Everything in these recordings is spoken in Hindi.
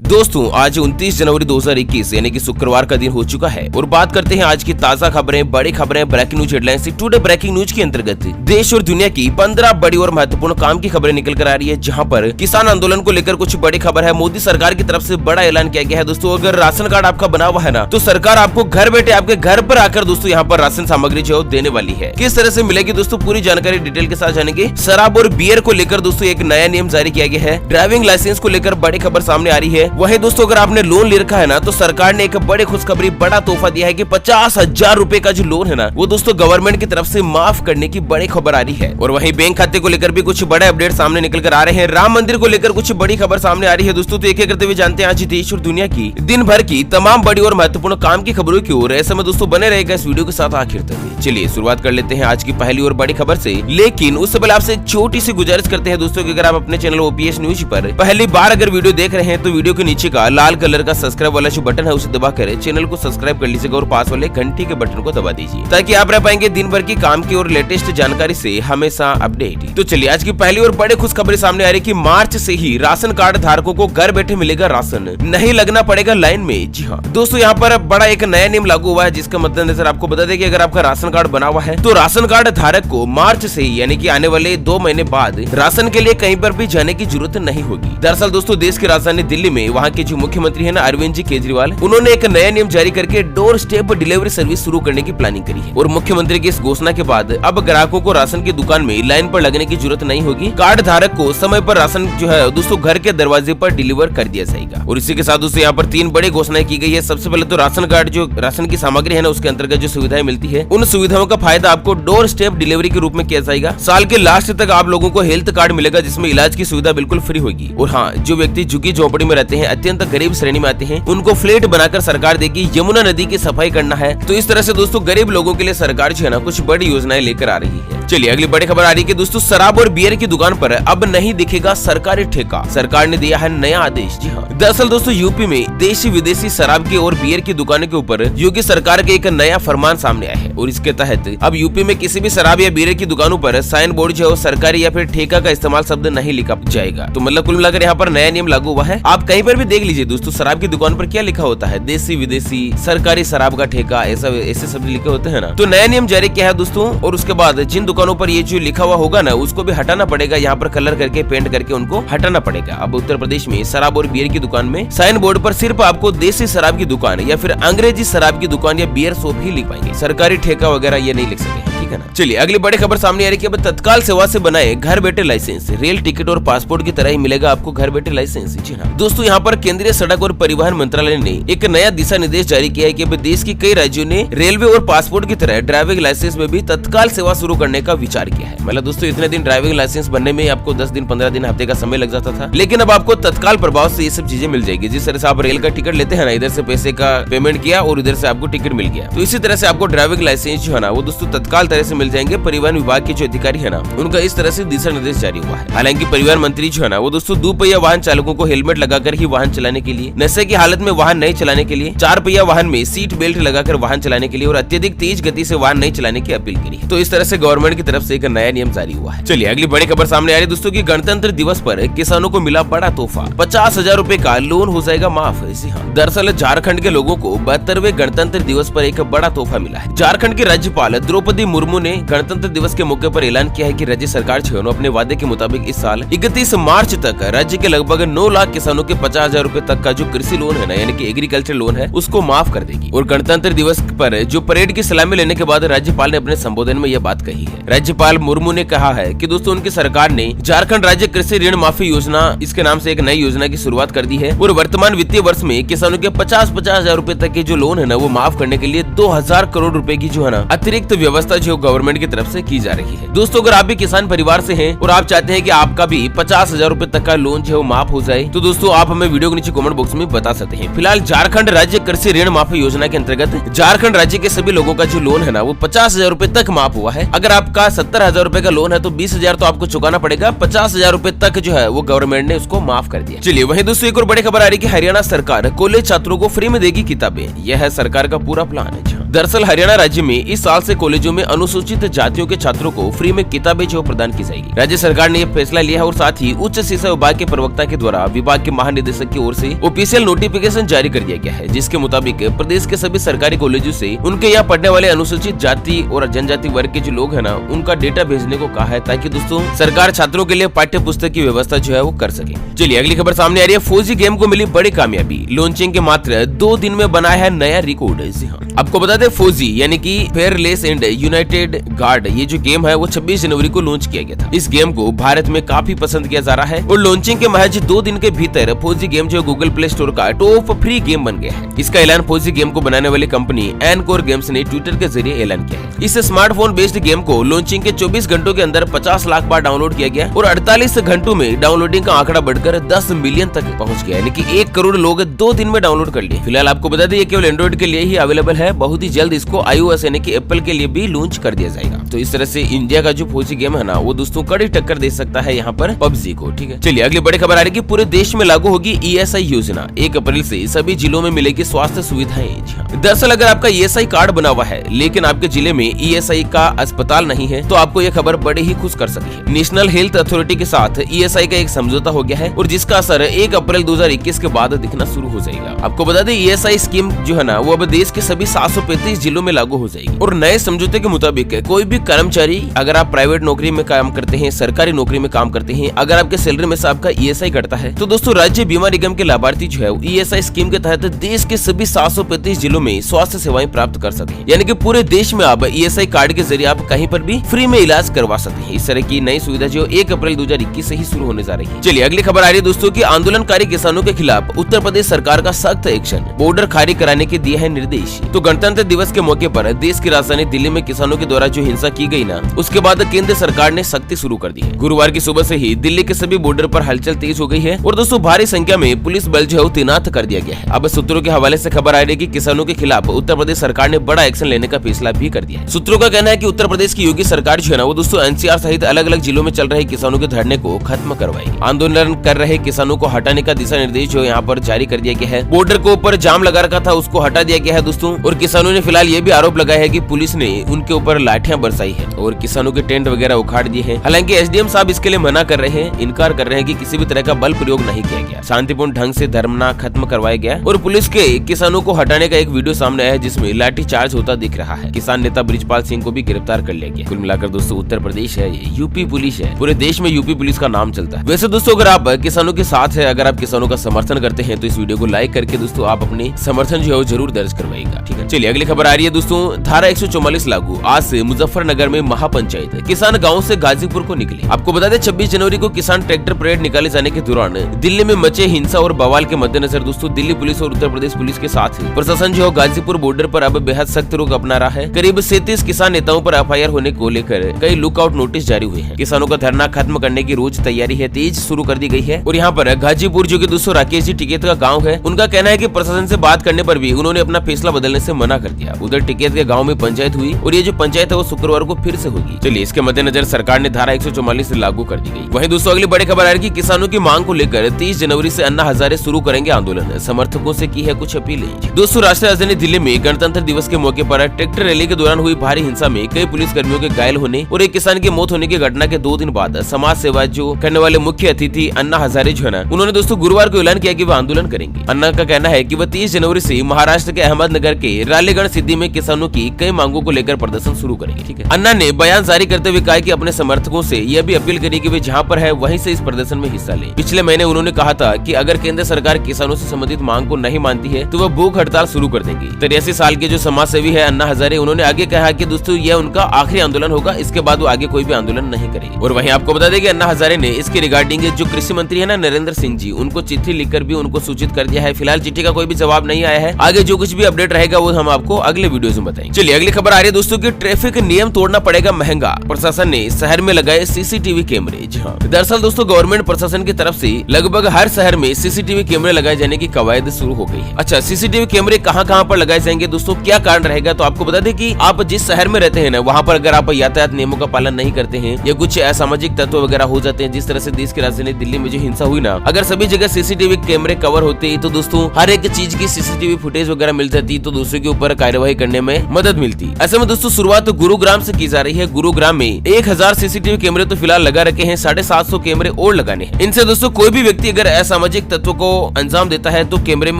दोस्तों आज 29 जनवरी 2021 यानी कि शुक्रवार का दिन हो चुका है और बात करते हैं आज की ताजा खबरें, बड़ी खबरें, breaking news headlines. Today breaking news के अंतर्गत देश और दुनिया की 15 बड़ी और महत्वपूर्ण काम की खबरें निकल कर आ रही है, जहां पर किसान आंदोलन को लेकर कुछ बड़ी खबर है। मोदी सरकार की तरफ से बड़ा ऐलान किया गया है। दोस्तों अगर राशन कार्ड आपका बना हुआ है ना, तो सरकार आपको घर बैठे आपके घर पर आकर दोस्तों यहाँ पर राशन सामग्री जो देने वाली है। किस तरह से मिलेगी दोस्तों, पूरी जानकारी डिटेल के साथ जानेंगे। शराब और बियर को लेकर दोस्तों एक नया नियम जारी किया गया है। ड्राइविंग लाइसेंस को लेकर बड़ी खबर सामने आ रही है। वहीं दोस्तों अगर आपने लोन ले रखा है ना, तो सरकार ने एक बड़ी खुशखबरी, बड़ा तोहफा दिया है कि 50,000 रुपए का जो लोन है ना, वो दोस्तों गवर्नमेंट की तरफ से माफ करने की बड़ी खबर आ रही है। और वहीं बैंक खाते को लेकर भी कुछ बड़े अपडेट सामने निकल कर आ रहे हैं। राम मंदिर को लेकर कुछ बड़ी खबर सामने आ रही है। दोस्तों तो एक एक करते हुए जानते हैं आज देश और दुनिया की दिन भर की तमाम बड़ी और महत्वपूर्ण काम की खबरों की ओर। ऐसे में दोस्तों बने रहेगा इस वीडियो के साथ आखिर तक। चलिए शुरुआत कर लेते हैं आज की पहली और बड़ी खबर से। लेकिन उससे पहले आपसे एक छोटी सी गुजारिश करते हैं दोस्तों कि अगर आप अपने चैनल ओपीएस न्यूज पर पहली बार अगर वीडियो देख रहे हैं, तो वीडियो के नीचे का लाल कलर का सब्सक्राइब वाला जो बटन है उसे दबाकर चैनल को सब्सक्राइब कर लीजिएगा और पास वाले घंटी के बटन को दबा दीजिए, ताकि आप रह पाएंगे दिन भर की काम की और लेटेस्ट जानकारी से हमेशा अपडेट। तो चलिए आज की पहली और बड़ी खुशखबरी सामने आ रही है कि मार्च से ही राशन कार्ड धारकों को घर बैठे मिलेगा राशन, नहीं लगना पड़ेगा लाइन में। जी हाँ दोस्तों, यहाँ पर बड़ा एक नया नियम लागू हुआ है, जिसका मद्देनजर आपको बता दें कि अगर आपका राशन कार्ड बना हुआ है, तो राशन कार्ड धारक को मार्च से ही यानी कि आने वाले 2 महीने बाद राशन के लिए कहीं पर भी जाने की जरूरत नहीं होगी। दरअसल दोस्तों देश की राजधानी दिल्ली में वहाँ के जो मुख्यमंत्री है ना, अरविंद जी केजरीवाल, उन्होंने एक नया नियम जारी करके डोर स्टेप डिलीवरी सर्विस शुरू करने की प्लानिंग करी है। और मुख्यमंत्री की इस घोषणा के बाद अब ग्राहकों को राशन की दुकान में लाइन पर लगने की जरूरत नहीं होगी। कार्ड धारक को समय पर राशन जो है दोस्तों घर के दरवाजे पर डिलीवर कर दिया जाएगा। और इसी के साथ दोस्तों यहाँ पर 3 बड़ी घोषणाएं की गई है। सबसे पहले तो राशन कार्ड जो राशन की सामग्री है ना, उसके अंतर्गत जो सुविधाएं मिलती है, उन सुविधाओं का फायदा आपको डोर स्टेप डिलीवरी के रूप में किया जाएगा। साल के लास्ट तक आप लोगों को हेल्थ कार्ड मिलेगा, जिसमें इलाज की सुविधा बिल्कुल फ्री होगी। और हाँ, जो व्यक्ति झुग्गी झोपड़ी में रहते हैं, अत्यंत गरीब श्रेणी में आते हैं, उनको फ्लैट बनाकर सरकार देगी। यमुना नदी की सफाई करना है, तो इस तरह से दोस्तों गरीब लोगों के लिए सरकार जो है ना कुछ बड़ी योजनाएं लेकर आ रही है। चलिए अगली बड़ी खबर आ रही है दोस्तों, शराब और बियर की दुकान पर अब नहीं दिखेगा सरकारी ठेका, सरकार ने दिया है नया आदेश। जी हाँ, दरअसल दोस्तों यूपी में देशी विदेशी शराब की और बियर की दुकानों के ऊपर योगी सरकार के एक नया फरमान सामने आया है। और इसके तहत अब यूपी में किसी भी शराब या बियर की दुकानों पर साइन बोर्ड जो सरकारी या फिर ठेका का इस्तेमाल शब्द नहीं लिखा जाएगा। तो मतलब कुल मिलाकर यहाँ पर नया नियम लागू हुआ है। आप कहीं पर भी देख लीजिए दोस्तों, शराब की दुकान पर क्या लिखा होता है, देशी विदेशी, सरकारी शराब का ठेका, ऐसे शब्द लिखे होते हैं ना। तो नया नियम जारी किया है दोस्तों। और उसके बाद जिन दुकानों पर ये जो लिखा हुआ होगा ना, उसको भी हटाना पड़ेगा। यहाँ पर कलर करके पेंट करके उनको हटाना पड़ेगा। अब उत्तर प्रदेश में शराब और बियर की दुकान में साइन बोर्ड पर सिर्फ आपको देसी शराब की दुकान या फिर अंग्रेजी शराब की दुकान या बियर शॉप ही लिख पाएंगे, सरकारी ठेका वगैरह ये नहीं लिख सकेंगे। ठीक है ना। चलिए अगली बड़ी खबर सामने आ रही है कि अब तत्काल सेवा से बनाए घर बैठे लाइसेंस, रेल टिकट और पासपोर्ट की तरह ही मिलेगा आपको घर बैठे लाइसेंस। जी हाँ दोस्तों, यहाँ पर केंद्रीय सड़क और परिवहन मंत्रालय ने एक नया दिशा निर्देश जारी किया है कि अब देश के कई राज्यों ने रेलवे और पासपोर्ट की तरह ड्राइविंग लाइसेंस में भी तत्काल सेवा शुरू करने का विचार किया है। मतलब दोस्तों इतने दिन ड्राइविंग लाइसेंस बनने में आपको 10 दिन, 15 दिन, हफ्ते का समय लग जाता था, लेकिन अब आपको तत्काल प्रभाव से ये सब चीजें मिल जाएगी। जिस तरह से आप रेल का टिकट लेते हैं ना, इधर से पैसे का पेमेंट किया और इधर से आपको टिकट मिल गया, तो इसी तरह से आपको ड्राइविंग लाइसेंस जो है ना, वो दोस्तों तत्काल तरह से मिल जाएंगे। परिवहन विभाग के जो अधिकारी है ना, उनका इस तरह से दिशा निर्देश जारी हुआ है। हालांकि परिवहन मंत्री जो है ना, वो दोस्तों 2 पहिया वाहन चालकों को हेलमेट लगाकर ही वाहन चलाने के लिए, नशे की हालत में वाहन नहीं चलाने के लिए, 4 पहिया वाहन में सीट बेल्ट लगाकर वाहन चलाने के लिए और अत्यधिक तेज गति से वाहन नहीं चलाने की अपील करी है। तो इस तरह से गवर्नमेंट की तरफ से एक नया नियम जारी हुआ है। चलिए अगली बड़ी खबर सामने आ रही है दोस्तों की गणतंत्र दिवस पर किसानों को मिला बड़ा तोहफा, 50,000 रुपए का लोन हो जाएगा माफ। जी हाँ, दरअसल झारखंड के लोगों को 72वें गणतंत्र दिवस पर एक बड़ा तोहफा मिला है। झारखंड की राज्यपाल द्रौपदी मुर्मू ने गणतंत्र दिवस के मौके पर ऐलान किया है कि राज्य सरकार जो है अपने वादे के मुताबिक इस साल 31 मार्च तक राज्य के लगभग 9 लाख किसानों के 50,000 रुपए तक का जो कृषि लोन है ना, यानी कि एग्रीकल्चर लोन है, उसको माफ कर देगी। और गणतंत्र दिवस पर जो परेड की सलामी लेने के बाद राज्यपाल ने अपने संबोधन में यह बात कही है। राज्यपाल मुर्मू ने कहा है कि दोस्तों उनकी सरकार ने झारखंड राज्य कृषि ऋण माफी योजना, इसके नाम से एक नई योजना की शुरुआत कर दी है। और वर्तमान वित्तीय वर्ष में किसानों के 50,000 रुपए तक के जो लोन है ना, वो माफ करने के लिए 2000 करोड़ रुपए की जो है ना अतिरिक्त व्यवस्था जो गवर्नमेंट की तरफ से की जा रही है। दोस्तों अगर आप भी किसान परिवार से हैं और आप चाहते हैं कि आपका भी 50,000 रुपए तक का लोन जो है माफ हो जाए, तो दोस्तों आप हमें वीडियो के नीचे कमेंट बॉक्स में बता सकते हैं। फिलहाल झारखंड राज्य कृषि ऋण माफी योजना के अंतर्गत झारखंड राज्य के सभी लोगों का जो लोन है ना, वो 50,000 रुपए तक माफ हुआ है। अगर आपका 70,000 रुपए का लोन है तो 20,000 तो आपको चुकाना पड़ेगा, 50,000 रुपए तक जो है वो गवर्नमेंट ने उसको माफ कर दिया। चलिए वहीं दोस्तों एक और बड़ी खबर आ रही है कि हरियाणा सरकार कॉलेज छात्रों को फ्री में देगी किताबें, यह है सरकार का पूरा प्लान है। दरअसल हरियाणा राज्य में इस साल से कॉलेजों में अनुसूचित जातियों के छात्रों को फ्री में किताबें जो प्रदान की जाएगी। राज्य सरकार ने यह फैसला लिया है और साथ ही उच्च शिक्षा विभाग के प्रवक्ता के द्वारा विभाग के महानिदेशक की ओर से ऑफिशियल नोटिफिकेशन जारी कर दिया गया है, जिसके मुताबिक प्रदेश के सभी सरकारी कॉलेजों से उनके यहाँ पढ़ने वाले अनुसूचित जाति और जनजाति वर्ग के जो लोग है ना, उनका डेटा भेजने को कहा है, ताकि दोस्तों सरकार छात्रों के लिए पाठ्य पुस्तक की व्यवस्था जो है वो कर सके। चलिए अगली खबर सामने आ रही है। फौजी गेम को मिली बड़ी कामयाबी, लॉन्चिंग के मात्र 2 दिन में बनाया है नया रिकॉर्ड। जी हाँ, आपको बता दें फौजी यानी कि फेयरलेस एंड यूनाइटेड गार्ड ये जो गेम है वो 26 जनवरी को लॉन्च किया गया था। इस गेम को भारत में काफी पसंद किया जा रहा है और लॉन्चिंग के महज 2 दिन के भीतर फौजी गेम जो गूगल प्ले स्टोर का टॉप फ्री गेम बन गया है। इसका ऐलान फौजी गेम को बनाने वाली कंपनी एनकोर गेम्स ने ट्विटर के जरिए ऐलान किया है। इस स्मार्टफोन बेस्ड गेम को लॉन्चिंग के 24 घंटों के अंदर 50 लाख बार डाउनलोड किया गया और 48 घंटों में डाउनलोडिंग का आंकड़ा बढ़कर 10 मिलियन तक पहुंच गया, यानी कि 1 करोड़ लोग 2 दिन में डाउनलोड कर लिए। फिलहाल आपको बता दें ये केवल एंड्रॉइड के लिए ही अवेलेबल है, बहुत ही जल्द इसको iOS यानी कि एप्पल के लिए भी लॉन्च कर दिया जाएगा। तो इस तरह से इंडिया का जो फौजी गेम है ना, वो दोस्तों कड़ी टक्कर दे सकता है यहाँ पर पबजी को। ठीक है, चलिए अगली बड़ी खबर आ रही है। पूरे देश में लागू होगी ESI योजना, 1 अप्रैल से सभी जिलों में मिलेगी स्वास्थ्य सुविधाएं। दरअसल अगर आपका ESI कार्ड बना हुआ है लेकिन आपके जिले में ESI का अस्पताल नहीं है, तो आपको यह खबर बड़ी ही खुश कर सकती है। नेशनल हेल्थ अथॉरिटी के साथ ESI का एक समझौता हो गया है और जिसका असर 1 अप्रैल 2021 के बाद दिखना शुरू हो जाएगा। आपको बता दें ESI स्कीम जो है ना, वो अब देश के सभी 735 जिलों में लागू हो जाएगी और नए समझौते के मुताबिक कोई भी कर्मचारी, अगर आप प्राइवेट नौकरी में काम करते हैं, सरकारी नौकरी में काम करते हैं, अगर आपके सैलरी में से आपका ESI कटता है, तो दोस्तों राज्य बीमा निगम के लाभार्थी जो है ESI स्कीम के तहत देश के सभी 735 जिलों में स्वास्थ्य सेवाएं प्राप्त कर सकते हैं। यानी कि पूरे देश में अब ESI कार्ड के जरिए आप कहीं पर भी फ्री में इलाज करवा सकते हैं। इस तरह की नई सुविधा जो 1 अप्रैल 2021 से ही शुरू होने जा रही है। चलिए अगली खबर आ रही है दोस्तों की आंदोलनकारी किसानों के खिलाफ उत्तर प्रदेश सरकार का सख्त एक्शन, बॉर्डर खाली कराने के दिए हैं निर्देश। तो गणतंत्र दिवस के मौके पर देश की राजधानी दिल्ली में किसानों के द्वारा जो हिंसा की गई ना, उसके बाद केंद्र सरकार ने सख्ती शुरू कर दी है। गुरुवार की सुबह से ही दिल्ली के सभी बॉर्डर पर हलचल तेज हो गई है और दोस्तों भारी संख्या में पुलिस बल जो है तैनात कर दिया गया है। अब सूत्रों के हवाले से खबर आ रही है कि किसानों के खिलाफ उत्तर प्रदेश सरकार ने बड़ा एक्शन लेने का फैसला भी कर दिया है। सूत्रों का कहना है कि उत्तर प्रदेश की योगी सरकार जो है ना, वो दोस्तों NCR सहित अलग अलग जिलों में चल रहे किसानों के धरने को खत्म करवाएगी। आंदोलन कर रहे किसानों को हटाने का दिशा निर्देश जो यहाँ पर जारी कर दिया गया है। बॉर्डर के ऊपर जाम लगा रखा था, उसको हटा दिया गया है दोस्तों। और किसानों ने फिलहाल ये भी आरोप लगाया है कि पुलिस ने उनके ऊपर लाठियां बरसाई है और किसानों के टेंट वगैरह उखाड़ दिए हैं। हालांकि SDM साहब इसके लिए मना कर रहे हैं, इनकार कर रहे हैं कि किसी भी तरह का बल प्रयोग नहीं किया गया, शांतिपूर्ण ढंग से धरना खत्म करवाया गया। और पुलिस के किसानों को हटाने का एक वीडियो सामने आया है जिसमें लाठी चार्ज होता दिख रहा है। किसान नेता बृजपाल सिंह को भी गिरफ्तार कर लिया गया। कुल मिलाकर दोस्तों उत्तर प्रदेश है, यूपी पुलिस है, पूरे देश में यूपी पुलिस का नाम चलता है। वैसे दोस्तों अगर आप किसानों के साथ है, अगर आप किसानों का समर्थन करते हैं, तो इस वीडियो को लाइक करके दोस्तों आप अपने समर्थन जो है जरूर दर्ज करवाएगा। ठीक है, चलिए अगली खबर आ रही है दोस्तों। धारा 144 लागू, आज से मुजफ्फरनगर में महापंचायत, किसान गाँव से गाजीपुर को निकले। आपको बता दें 26 जनवरी को किसान ट्रैक्टर परेड निकाले जाने के दौरान दिल्ली में मचे हिंसा और बवाल के मद्देनजर दोस्तों दिल्ली पुलिस और उत्तर प्रदेश पुलिस के साथ प्रशासन जो गाजीपुर बॉर्डर पर अब बेहद सख्त रुख अपना रहा है। करीब 37 किसान नेताओं पर FIR होने को लेकर कई लुकआउट नोटिस जारी हुए हैं। किसानों का धरना खत्म करने की रोज तैयारी है तेज शुरू कर दी गई है। और यहाँ पर गाजीपुर जो कि दोस्तों राकेश जी टिकैत का गाँव है, उनका कहना है कि प्रशासन से बात करने पर भी उन्होंने अपना फैसला बदलने से मना कर दिया। उधर टिकैत के गाँव में पंचायत हुई और ये जो पंचायत है वो शुक्रवार को फिर से होगी। चलिए इसके मद्देनजर सरकार ने धारा 144 लागू कर दी गई। वहीं दोस्तों अगली बड़ी खबर आ रही है कि किसानों की मांग को लेकर 30 जनवरी से अन्ना हजारे शुरू करेंगे आंदोलन, समर्थकों से की है कुछ अपीलें। दोस्तों राष्ट्रीय राजधानी दिल्ली में गणतंत्र दिवस के मौके पर ट्रैक्टर रैली के दौरान हुई भारी हिंसा में कई पुलिस कर्मियों के घायल होने और एक किसान की मौत होने की घटना के 2 दिन बाद समाज सेवा जो करने वाले मुख्य अतिथि अन्ना हजारे जो है ना, उन्होंने दोस्तों गुरुवार को ऐलान किया कि वह आंदोलन करेंगे। अन्ना का कहना है कि वह 30 जनवरी से महाराष्ट्र के अहमदनगर के रालेगढ़ सिद्धि में किसानों की कई मांगों को लेकर प्रदर्शन शुरू करेंगे। ठीक है, अन्ना ने बयान जारी करते हुए कहा कि अपने समर्थकों से यह भी अपील करी कि वे जहां पर है वहीं से इस प्रदर्शन में हिस्सा लें। पिछले महीने उन्होंने कहा था कि अगर केंद्र सरकार किसानों से संबंधित मांग को नहीं मानती है तो वह भूख हड़ताल शुरू कर देंगी। 83 साल के जो समाज सेवी है अन्ना हजारे, उन्होंने आगे कहा कि दोस्तों यह उनका आखिरी आंदोलन होगा, इसके बाद वो आगे कोई भी आंदोलन नहीं करेंगे। और वहीं आपको बता दें कि अन्ना हजारे ने इसके रिगार्डिंग जो कृषि मंत्री है ना नरेंद्र सिंह जी, उनको चिट्ठी लिखकर भी उनको सूचित कर दिया है। फिलहाल चिट्ठी का कोई भी जवाब नहीं आया है। आगे जो कुछ भी अपडेट रहेगा वो हम आपको अगले वीडियो में बताएंगे। चलिए अगली खबर आ रही है दोस्तों की ट्रैफिक नियम तोड़ना पड़ेगा महंगा, प्रशासन ने शहर में लगाए CCTV कैमरे। दरअसल दोस्तों गवर्नमेंट प्रशासन की तरफ से लगभग हर शहर में CCTV कैमरे लगाए जाने की कवायद शुरू हो गई है। अच्छा, CCTV कैमरे कहां पर लगाए जाएंगे दोस्तों, क्या कारण रहेगा, तो आपको बता दें कि आप जिस शहर में रहते हैं ना, वहां पर अगर आप यातायात नियमों का पालन नहीं करते हैं या कुछ असामाजिक तत्व वगैरह हो जाते हैं, जिस तरह से देश की राजधानी दिल्ली में जो हिंसा हुई ना, अगर सभी जगह CCTV कैमरे कवर होते तो दोस्तों हर एक चीज की CCTV फुटेज वगैरह मिल जाती, तो दूसरे के ऊपर कार्यवाही करने में मदद मिलती। ऐसे में दोस्तों शुरुआत तो गुरुग्राम से की जा रही है। गुरुग्राम में 1000 सीसीटीवी कैमरे तो फिलहाल लगा रखे हैं, 750 कैमरे और लगाने हैं। इनसे दोस्तों कोई भी व्यक्ति अगर असामाजिक तत्व को अंजाम देता है तो कैमरे में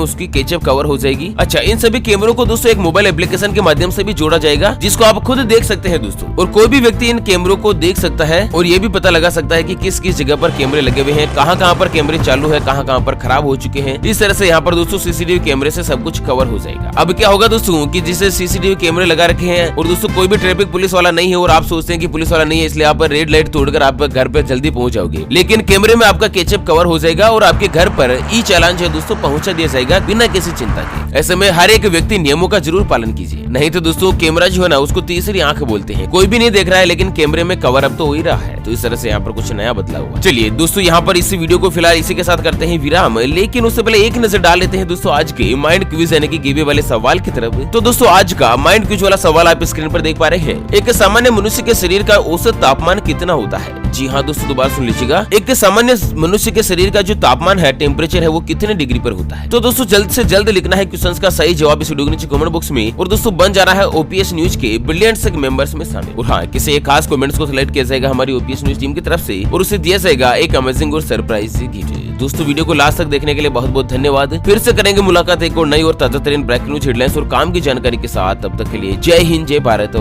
उसकी केचप कवर हो जाएगी। अच्छा, इन सभी कैमरों को दोस्तों एक मोबाइल एप्लीकेशन के माध्यम से भी जोड़ा जाएगा, जिसको आप खुद देख सकते हैं दोस्तों। और कोई भी व्यक्ति इन कैमरों को देख सकता है और ये भी पता लगा सकता है कि किस किस जगह पर कैमरे लगे हुए हैं, कहाँ पर कैमरे चालू है, कहाँ पर खराब हो चुके हैं। इस तरह से यहाँ पर दोस्तों सीसीटीवी कैमरे से सब कुछ कवर हो जाएगा। अब क्या होगा दोस्तों कि जिसे सीसीटीवी कैमरे लगा रखे हैं और दोस्तों कोई भी ट्रैफिक पुलिस वाला नहीं है और आप सोचते हैं कि पुलिस वाला नहीं है इसलिए आप रेड लाइट तोड़कर आप घर पे जल्दी पहुंच जाओगे, लेकिन कैमरे में आपका केचप कवर हो जाएगा और आपके घर पर ई चालान जो है दोस्तों पहुंचा दिया जाएगा बिना किसी चिंता के। ऐसे में हर एक व्यक्ति नियमों का जरूर पालन कीजिए, नहीं तो दोस्तों कैमरा जो है ना उसको तीसरी आंख बोलते हैं। कोई भी नहीं देख रहा है लेकिन कैमरे में कवर अप तो हो ही रहा है। तो इस तरह से यहाँ पर कुछ नया बदलाव हुआ। चलिए दोस्तों यहाँ पर इस वीडियो को फिलहाल इसी के साथ करते हैं विराम, लेकिन उससे पहले एक नजर डाल लेते हैं दोस्तों आज के माइंड क्विज यानी कि गिवे वाले सवाल की तरफ। तो दोस्तों आज का माइंड क्विज वाला सवाल आप स्क्रीन पर देख पा रहे हैं। एक सामान्य मनुष्य के शरीर का औसत तापमान कितना होता है? जी हाँ दोस्तों, दोबारा सुन लीजिएगा। एक सामान्य मनुष्य के शरीर का जो तापमान है, टेम्परेचर है, वो कितने डिग्री पर होता है? तो दोस्तों जल्द से जल्द लिखना है क्वेश्चन का सही जवाब इस वीडियो के नीचे कमेंट बॉक्स में। और दोस्तों बन जा रहा है ओपीएस न्यूज के ब्रिलियंट मेंबर्स में शामिल। और हाँ, किसी एक खास कमेंट्स को सिलेक्ट किया जाएगा हमारी ओपीएस न्यूज टीम की तरफ से और उसे दिया जाएगा एक अमेजिंग और सरप्राइज गिफ्ट। दोस्तों वीडियो को लास्ट तक देखने के लिए बहुत बहुत धन्यवाद। फिर से करेंगे मुलाकात एक और नई और ताजा तरीन ब्रेकिंग न्यूज हेडलाइंस और काम की जानकारी के साथ। तब तक के लिए जय हिंद, जय भारत।